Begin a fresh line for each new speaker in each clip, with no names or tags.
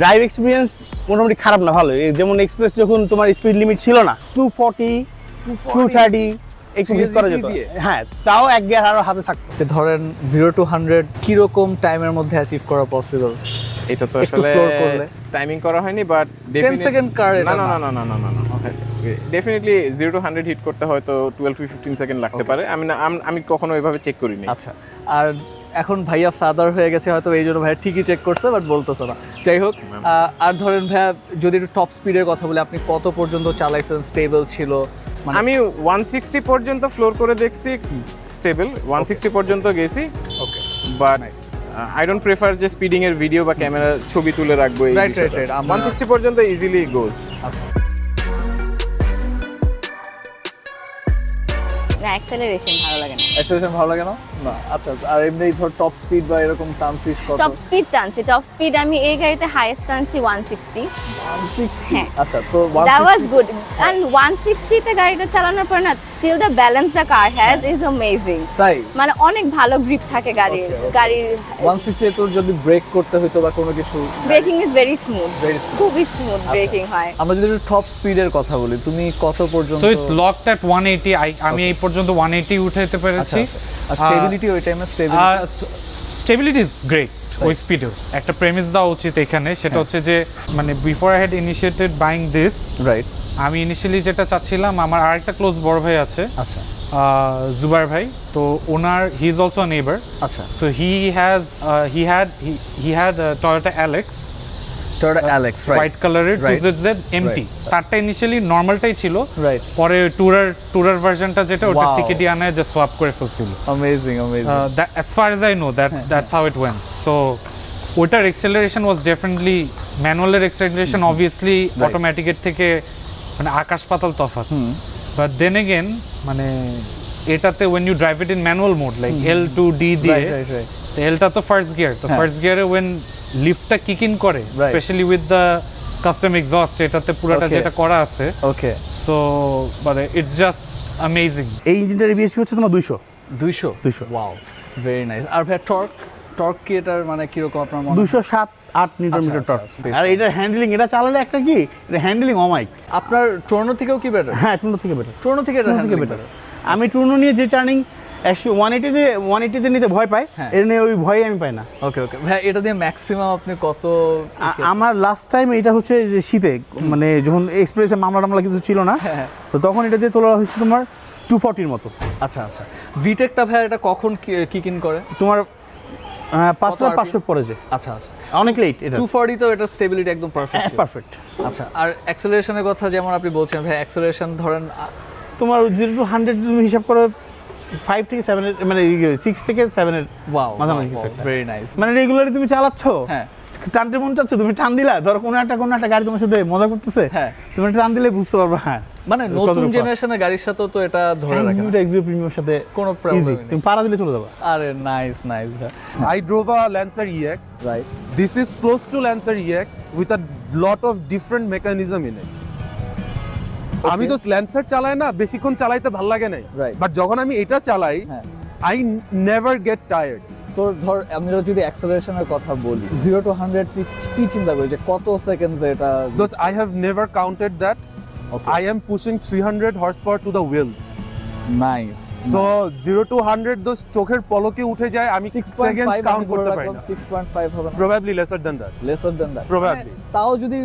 Drive experience মোটামুটি খারাপ না, ভালো। যেমন এক্সপ্রেস যখন তোমার স্পিড লিমিট ছিল না 240 230 একটু হিট করা যেত, হ্যাঁ তাও এক গিয়ার আরো হাতে থাকতো।
ধরেন 0 to 100 কিরকম টাইমের মধ্যে অ্যাচিভ করা পসিবল?
এটা তো আসলে টাইমিং করা হয়নি, বাট
10 সেকেন্ড কার
না না না না না না না ডেফিনেটলি 0 to 100 হিট করতে হয়তো 12 to 15 সেকেন্ড লাগতে পারে। আমি কখনো এভাবে চেক করিনি।
আচ্ছা, আর এখন ভাইয়া ফাদার হয়ে গেছে হয়তো এই জন্য ভাইয়া ঠিকই চেক করছে বাট বলতেছে না। যাই হোক, আর ধরেন ভাইয়া যদি একটু টপ স্পিডের কথা বলি, আপনি কত পর্যন্ত চালাইছেন? স্টেবল ছিল?
আমি 160 পর্যন্ত ফ্লোর করে দেখছি, স্টেবল 160 পর্যন্ত গেছি।
ওকে,
বাট আই ডোন্ট প্রেফার যে স্পিডিং এর ভিডিও বা ক্যামেরা ছবি তুলে রাখবো।
রাইট রাইট রাইট,
160 পর্যন্ত ইজিলি গোস।
আচ্ছা,
না অ্যাক্সেলারেশন ভালো লাগে না।
অ্যাক্সেলারেশন ভালো লাগে না? না, আচ্ছা। আর এমনি ধর টপ স্পিড বা এরকম টানছিস কত?
টপ স্পিড টানছি, টপ স্পিড আমি এই গাড়িতে হাইয়েস্ট টানছি 160। হ্যাঁ,
আচ্ছা, তো
that was good and 160 তে গাড়িটা চালানোর পর না still the balance the car has is amazing।
তাই
মানে অনেক ভালো গ্রিপ থাকে গাড়ির।
160 এ তোর যদি ব্রেক করতে হইতো বা কোনো কিছু,
breaking is very smooth,
Very smooth।
খুবই স্মুথ ব্রেকিং হয়।
আমরা যদি টপ স্পিডের কথা বলি, তুমি কত পর্যন্ত?
সো ইটস লকড এট 180। আমি এই পর্যন্ত 180 উঠাইতে পেরেছি।
আর স্টেবিলিটি ওই টাইমে
স্টেবিলিটি ইজ গ্রেট ওই স্পিডেও। একটা প্রেমিস দেওয়া উচিত এখানে, সেটা হচ্ছে যে মানে before I had initiated buying this,
right,
আমি ইনিশিয়ালি যেটা চাচ্ছিলাম, আমার আরেকটা ক্লোজ বড় ভাই আছে,
আচ্ছা
জুবাইর ভাই, তো ওনার হি ইজ অলসো নেইবার।
আচ্ছা,
so he had Toyota Alex,
Toyota Alex,
white কালারের 2ZZ এমটি। তারটা ইনিশিয়ালি নর্মালটাই ছিল,
রাইট,
পরে টুরার ভার্সনটা যেটা ওটা সিকেডি আনায় জাস্ট সোয়াপ করে ফেলছিল।
Amazing amazing.
As far as I know, that's how it went. So ওটার acceleration was definitely manual acceleration, obviously automatic এর থেকে মানে আকাশ পাতাল তফাৎ। But then again মানে এটাতে when you drive it in manual mode like L2D দিয়ে, তো L টা তো ফার্স্ট গিয়ার, তো ফার্স্ট গিয়ারে when লিফটটা কিক ইন করে, specially with the custom exhaust, এটাতে পুরোটা যেটা করা আছে,
ওকে,
সো মানে ইটস জাস্ট অ্যামেজিং।
এই ইঞ্জিনটার বিএসপি হচ্ছে তোমার 200।
Wow, very nice. আর ভাই টর্ক কি এটার মানে কি রকম আপনার মনে?
207-8 নিউটন মিটার টর্ক।
আচ্ছা,
আর এটা হ্যান্ডলিং, এটা চালালে একটা কি, এটা হ্যান্ডলিং অমাইক।
আপনার টর্নো থেকেও কি বেটার?
হ্যাঁ, টুর্নো থেকে বেটার।
টর্নো থেকে এটা হ্যান্ডলিং
বেটার। আমি টুর্নো নিয়ে যে টার্নিং 180 তে নিতে ভয় পাই, এর নিয়ে ওই ভয় আমি পাই না।
ওকে ওকে ভাই, এটা দিয়ে ম্যাক্সিমাম আপনি কত?
আমার লাস্ট টাইম এটা হচ্ছে যে শীতে, মানে যখন এক্সপ্রেসে মামলা কিছু ছিল না, তো তখন এটা দিয়ে তোলা হয়েছে তোমার 240 মতো।
আচ্ছা আচ্ছা, ভিটেকটা ভাই এটা কখন কিক ইন করে?
তোমার 5500 পরে যে।
আচ্ছা আচ্ছা,
অনেক লেট। এটা
240 তো এটা স্টেবিলিটি একদম পারফেক্ট।
পারফেক্ট।
আচ্ছা, আর অ্যাক্সেলারেশনের কথা যেমন আপনি বলছেন ভাই, অ্যাক্সেলারেশন ধরেন
তোমার 0 to 100 তুমি হিসাব করো 5 থেকে 7 এর, মানে 6 থেকে 7 এর মাঝামাঝি কিছু একটা।
Very nice.
মানে রেগুলারলি তুমি চালাচ্ছ,
হ্যাঁ,
টানতে মন চাচ্ছে, তুমি টান দিলা, ধরো কোনো একটা গাড়ি তোমার সাথে মজা করতেছে,
হ্যাঁ,
তুমি একটা টান দিলে বুঝতে পারবে। হ্যাঁ,
মানে নতুন জেনারেশনের গাড়ির সাথে তো এটা ধরে রাখে না,
এক্সিও প্রিমিয়ামের সাথে
কোনো প্রবলেম নেই,
তুমি পাড়া দিলে চলে যাবে।
আরে নাইস নাইস ভাই।
I drove a Lancer EX.
Right,
This is close to Lancer EX with a lot of different mechanism in it. আমি তো ল্যান্সার চালাই না, বেশিক্ষণ চালাইতে ভাল লাগে নাই,
Right.
বাট যখন আমি এটা চালাই
হ্যাঁ,
I never get tired.
তো ধর আমরা যদি অ্যাক্সেলারেশনের কথা বলি, 0 to 100 কি চিন্তা করি যে কত সেকেন্ডে এটা?
Those I have never counted that.
Okay.
I am pushing 300 horsepower to the wheels.
Nice.
So 0 to 100 those চোখের পলকে উঠে যায়, আমি সেকেন্ডস কাউন্ট করতে পারি না।
6.5 হবে না?
Probably lesser than that.
Laser then that
Probably.
তাও যদি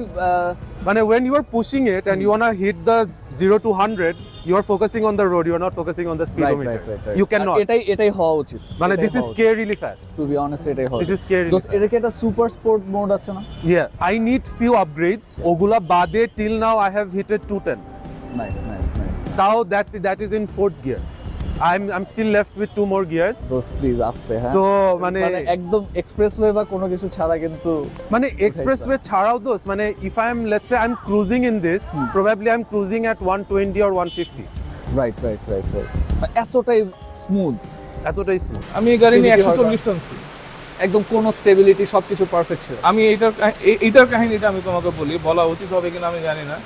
মানে when you are pushing it and you wanna hit the 0 to 100, you are focusing on the road, you are not focusing on the speedometer. You cannot.
এটাই হওয়া উচিত,
মানে this is scary really fast.
To be honest এটাই হওয়া
This is scary.
দোস্ত, এটা কি একটা সুপার স্পোর্ট মোড আছে না?
Yeah, I need few upgrades. ওগুলা বাদে till now I have hit it 210.
Nice nice nice.
Now that is in fourth gear. I'm still left with 2 more gears.
দোস্ত please আস্তে, হ্যাঁ,
So মানে
একদম expressway বা কোনো কিছু ছাড়া কিন্তু
মানে expressway ছাড়াও দোস, মানে if let's say I'm cruising in this, probably I'm cruising at 120 or 150.
Right right right right, এতটাই স্মুথ,
এতটাই স্মুথ।
আমি এই গাড়ি নিয়ে 140 টানছি,
একদম কোনো স্টেবিলিটি সবকিছু পারফেক্ট ছিল।
আমি এইটার কাহিনীটা আমি তোমাকে বলা উচিত হবে কিনা আমি জানি না।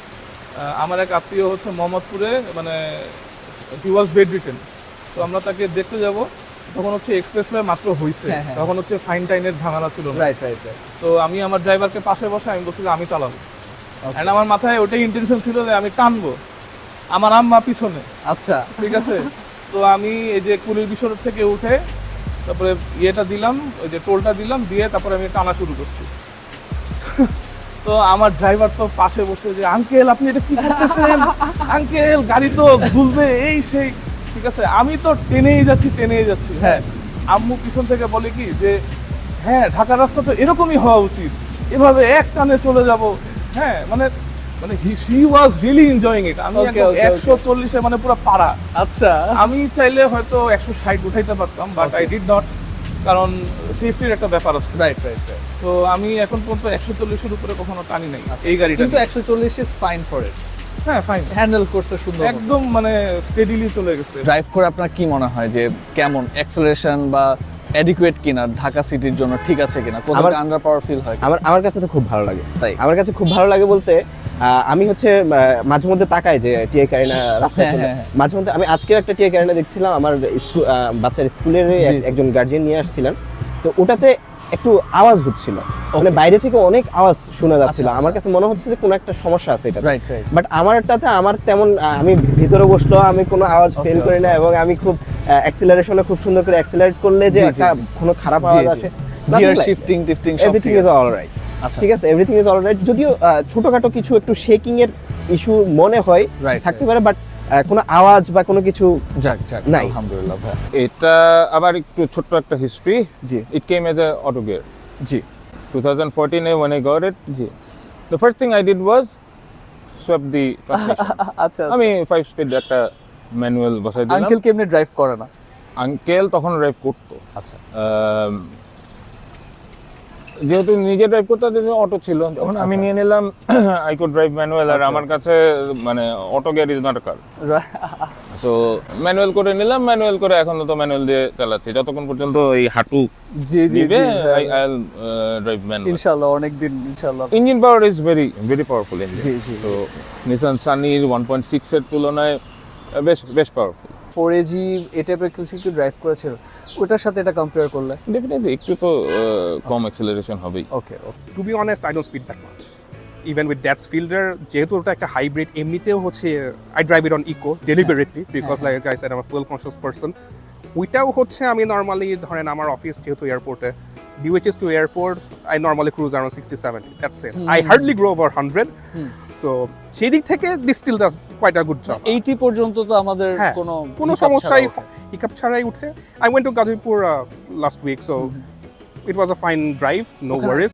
আমার এক আত্মীয় হচ্ছে মোহাম্মদপুরে, মানে হি ওয়াজ বেড রিটেন, তো আমরা তাকে দেখতে যাব, তখন হচ্ছে এক্সপ্রেসওয়ে মাত্র হইছে,
হ্যাঁ, হ্যাঁ।
তখন হচ্ছে ফাইন টাইনের ঝামেলা ছিল না।
Right right right.
তো আমি আমার ড্রাইভারকে পাশে বসে আমি বলছি যে আমি চালাবো, এন্ড আমার মাথায় ওটাই ইন্টেনশন ছিল যে আমি টানবো, আমার আম্মা পিছনে,
আচ্ছা
ঠিক আছে। তো আমি এই যে কুলির বিষয় থেকে উঠে তারপরে ইয়েটা দিলাম, ওই যে টোলটা দিলাম, দিয়ে তারপরে আমি টানা শুরু করছি। তো আমার ড্রাইভার তো পাশে বসে যে আঙ্কেল আপনি এটা কি করতেছেন, আঙ্কেল গাড়ি তো ভুলবে এই সেই, ঠিক আছে। আমি তো টেনেই যাচ্ছি, হ্যাঁ। আম্মু পিছন থেকে বলে কি যে হ্যাঁ ঢাকার রাস্তা তো এরকমই হওয়া উচিত, এভাবে এক টানে চলে যাব, হ্যাঁ। মানে মানে she was really enjoying it. আমি
Okay, okay,
140-এ মানে পুরো পাড়া।
আচ্ছা
আমি চাইলে হয়তো 160 উঠাইতে পারতাম, বাট আই ডিড নট, কারণ সেফটির একটা ব্যাপার আছে।
Right right right.
সো আমি এখন পর্যন্ত 140-এর উপরে কখনো টানি নাই এই গাড়িটা
কিন্তু
নিয়ে।
140 ইজ ফাইন ফর ইট,
হ্যাঁ ফাইন,
হ্যান্ডেল করতে সুন্দর।
একদম মানে স্টেডিলি চলে গেছে।
ড্রাইভ করে আপনার কি মনে হয় যে কেমন অ্যাক্সেলারেশন বা অ্যাডিকুয়েট কিনা, ঢাকা সিটির জন্য ঠিক আছে কিনা, কোথাও আন্ডার পাওয়ার ফিল হয়?
আমার কাছে তো খুব ভালো লাগে।
তাই?
আমার কাছে খুব ভালো লাগে বলতে আমি হচ্ছে মাঝে মধ্যে তাকাই যে টিআই কারিনা রাস্তায়
হ্যাঁ,
চলে।
হ্যাঁ, হ্যাঁ।
মাঝে মধ্যে আমি আজকেও একটা টিআই কারিনা দেখছিলাম, আমার বাচ্চার স্কুলের
জি।
একজন গার্জিয়ান নিয়ে আসছিলেন, তো ওটাতে একটু আওয়াজ হচ্ছিল, মানে বাইরে থেকে অনেক আওয়াজ শোনা যাচ্ছিল।
আচ্ছা,
আমার কাছে মনে হচ্ছে যে কোনো একটা সমস্যা আছে এটা।
Right right.
বাট আমারটাতে আমার তেমন আমি ভিতরে বসলো, আমি কোনো আওয়াজ
Okay,
ফেল করি না, এবং আমি খুব অ্যাক্সিলারেশনে খুব সুন্দর করে অ্যাক্সিলারেট করলে যে
জি, জি,
একটা
জি।
কোনো খারাপ আওয়াজ আছে,
গিয়ার শিফটিং টিফটিং সব
এভরিথিং ইজ অলরাইট।
আচ্ছা
ঠিক আছে, এভরিথিং ইজ অলরাইট। যদিও ছোটখাটো কিছু একটু শেকিং এর ইস্যু মনে হয়
Right,
থাকতে পারে, বাট কোনো আওয়াজ বা কোনো কিছু
যাক যাক
নাই।
আলহামদুলিল্লাহ ভাই।
এটা আবার একটু ছোট্ট একটা history.
G
It came as a auto gear.
G
2014 when I got it,
G
the first thing I did was swap the transmission.
আচ্ছা
আমি 5 স্পিড একটা ম্যানুয়াল বসাই দিলাম।
আঙ্কেল কেমনে ড্রাইভ করে না?
আঙ্কেল তখন ড্রাইভ করতো।
আচ্ছা
যেহেতু নিজে ড্রাইভ করতে অটো ছিল, তখন আমি নিয়ে নিলাম আই কুড ড্রাইভ ম্যানুয়াল। আর আমার কাছে মানে auto gear is not a car, so manual করে নিলাম। ম্যানুয়াল করে এখন তো ম্যানুয়াল দিয়ে চালাচ্ছি যতক্ষণ পর্যন্ত এই হাঁটু
জি জি
দিবে।
জি
আই উইল ড্রাইভ ম্যানুয়াল।
ইনশাআল্লাহ অনেক দিন ইনশাআল্লাহ।
Engine power is very very powerful engine.
জি, জি।
তো নিসান সানির 1.6 এর তুলনায় বেশ পাওয়ারফুল।
4AG এই টাইপের কিছু কি ড্রাইভ করেছিল, ওটার সাথে এটা কম্পেয়ার করলে?
ডেফিনেটলি একটু তো কম অ্যাক্সেলারেশন হবেই।
Okay okay.
To be honest I don't speed that much even with that's Fielder, যেহেতু ওটা একটা হাইব্রিড, এমনিতেও হচ্ছে I drive it on eco deliberately because like I said I am a fuel conscious person. ওইটাও হচ্ছে আমি normally ধরেন আমার অফিস যেহেতু এয়ারপোর্টে, DHS to airport, I normally cruise around 60-70. That's it. I hardly go over 100. So সেই দিক থেকে this still does quite a good job.
80 পর্যন্ত তো আমাদের
হ্যাঁ,
কোনো
কোনো সমস্যাই হিকাপ ছাড়াই উঠে। I went to Gazipur last week, so it was a fine drive, no worries.